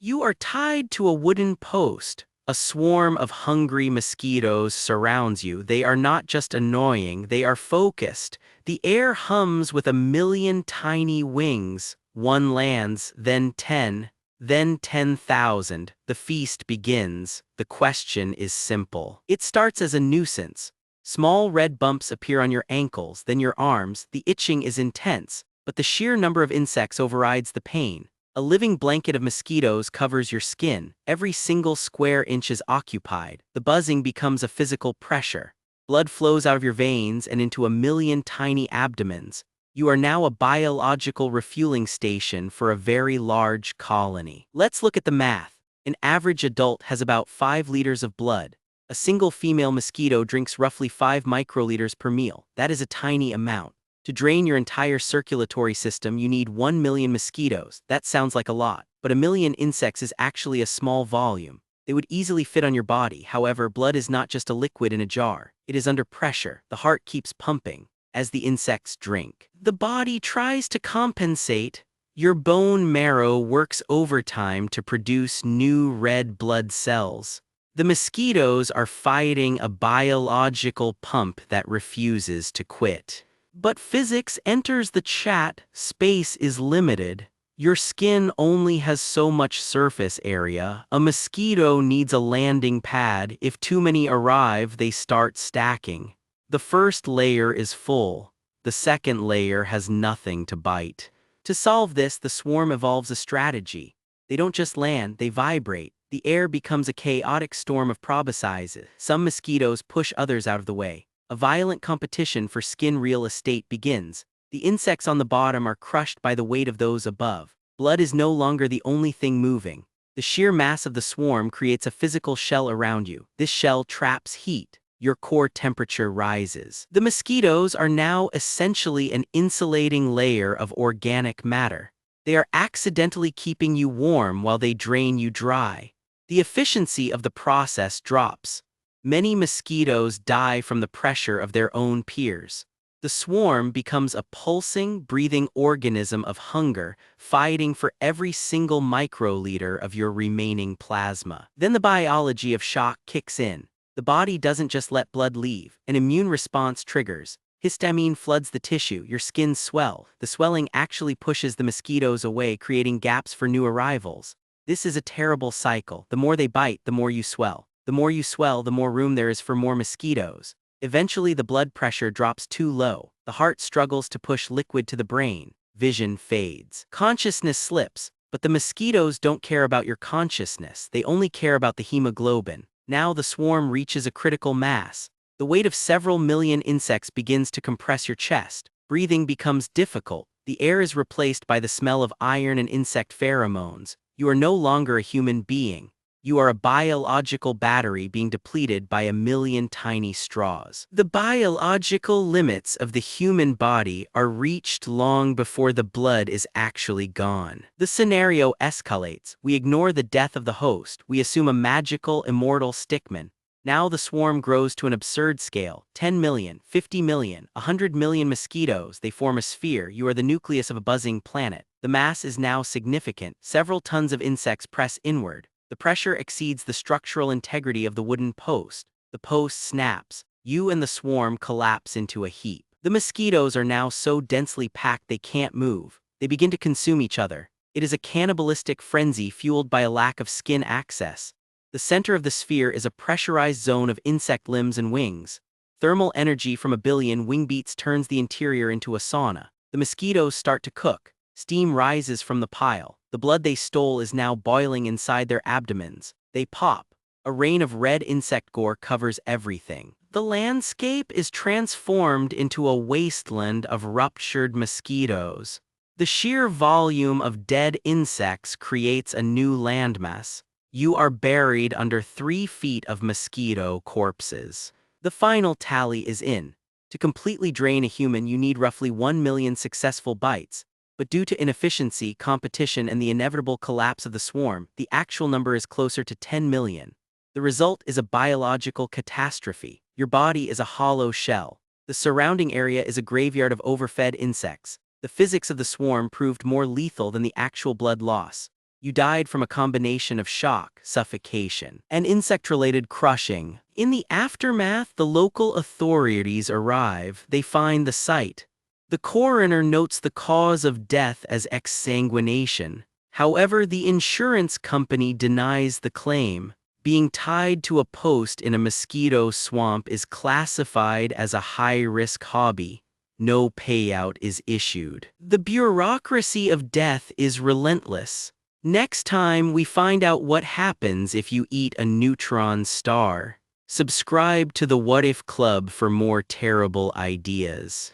You are tied to a wooden post. A swarm of hungry mosquitoes surrounds you. They are not just annoying, they are focused. The air hums with a million tiny wings. One lands, then 10, then 10,000. The feast begins. The question is simple. It starts as a nuisance. Small red bumps appear on your ankles, then your arms. The itching is intense, but the sheer number of insects overrides the pain. A living blanket of mosquitoes covers your skin. Every single square inch is occupied. The buzzing becomes a physical pressure. Blood flows out of your veins and into a million tiny abdomens. You are now a biological refueling station for a very large colony. Let's look at the math. An average adult has about 5 liters of blood. A single female mosquito drinks roughly 5 microliters per meal. That is a tiny amount. To drain your entire circulatory system, you need 1 million mosquitoes. That sounds like a lot, but a million insects is actually a small volume. They would easily fit on your body. However, blood is not just a liquid in a jar. It is under pressure. The heart keeps pumping as the insects drink. The body tries to compensate. Your bone marrow works overtime to produce new red blood cells. The mosquitoes are fighting a biological pump that refuses to quit. But physics enters the chat. Space is limited. Your skin only has so much surface area. A mosquito needs a landing pad. If too many arrive, they start stacking. The first layer is full. The second layer has nothing to bite. To solve this, the swarm evolves a strategy. They don't just land, they vibrate. The air becomes a chaotic storm of proboscises. Some mosquitoes push others out of the way. A violent competition for skin real estate begins. The insects on the bottom are crushed by the weight of those above. Blood is no longer the only thing moving. The sheer mass of the swarm creates a physical shell around you. This shell traps heat. Your core temperature rises. The mosquitoes are now essentially an insulating layer of organic matter. They are accidentally keeping you warm while they drain you dry. The efficiency of the process drops. Many mosquitoes die from the pressure of their own peers. The swarm becomes a pulsing, breathing organism of hunger, fighting for every single microliter of your remaining plasma. Then the biology of shock kicks in. The body doesn't just let blood leave. An immune response triggers. Histamine floods the tissue, your skin swells. The swelling actually pushes the mosquitoes away, creating gaps for new arrivals. This is a terrible cycle. The more they bite, the more you swell. The more you swell, the more room there is for more mosquitoes. Eventually, the blood pressure drops too low. The heart struggles to push liquid to the brain. Vision fades. Consciousness slips. But the mosquitoes don't care about your consciousness. They only care about the hemoglobin. Now the swarm reaches a critical mass. The weight of several million insects begins to compress your chest. Breathing becomes difficult. The air is replaced by the smell of iron and insect pheromones. You are no longer a human being. You are a biological battery being depleted by a million tiny straws. The biological limits of the human body are reached long before the blood is actually gone. The scenario escalates. We ignore the death of the host. We assume a magical, immortal stickman. Now the swarm grows to an absurd scale. 10 million, 50 million, 100 million mosquitoes. They form a sphere. You are the nucleus of a buzzing planet. The mass is now significant. Several tons of insects press inward. The pressure exceeds the structural integrity of the wooden post. The post snaps. You and the swarm collapse into a heap. The mosquitoes are now so densely packed they can't move. They begin to consume each other. It is a cannibalistic frenzy fueled by a lack of skin access. The center of the sphere is a pressurized zone of insect limbs and wings. Thermal energy from a billion wing beats turns the interior into a sauna. The mosquitoes start to cook. Steam rises from the pile. The blood they stole is now boiling inside their abdomens. They pop. A rain of red insect gore covers everything. The landscape is transformed into a wasteland of ruptured mosquitoes. The sheer volume of dead insects creates a new landmass. You are buried under 3 feet of mosquito corpses. The final tally is in. To completely drain a human, you need roughly 1 million successful bites. But due to inefficiency, competition, and the inevitable collapse of the swarm, the actual number is closer to 10 million. The result is a biological catastrophe. Your body is a hollow shell. The surrounding area is a graveyard of overfed insects. The physics of the swarm proved more lethal than the actual blood loss. You died from a combination of shock, suffocation, and insect-related crushing. In the aftermath, the local authorities arrive. They find the site. The coroner notes the cause of death as exsanguination. However, the insurance company denies the claim. Being tied to a post in a mosquito swamp is classified as a high-risk hobby. No payout is issued. The bureaucracy of death is relentless. Next time, we find out what happens if you eat a neutron star. Subscribe to the What If Club for more terrible ideas.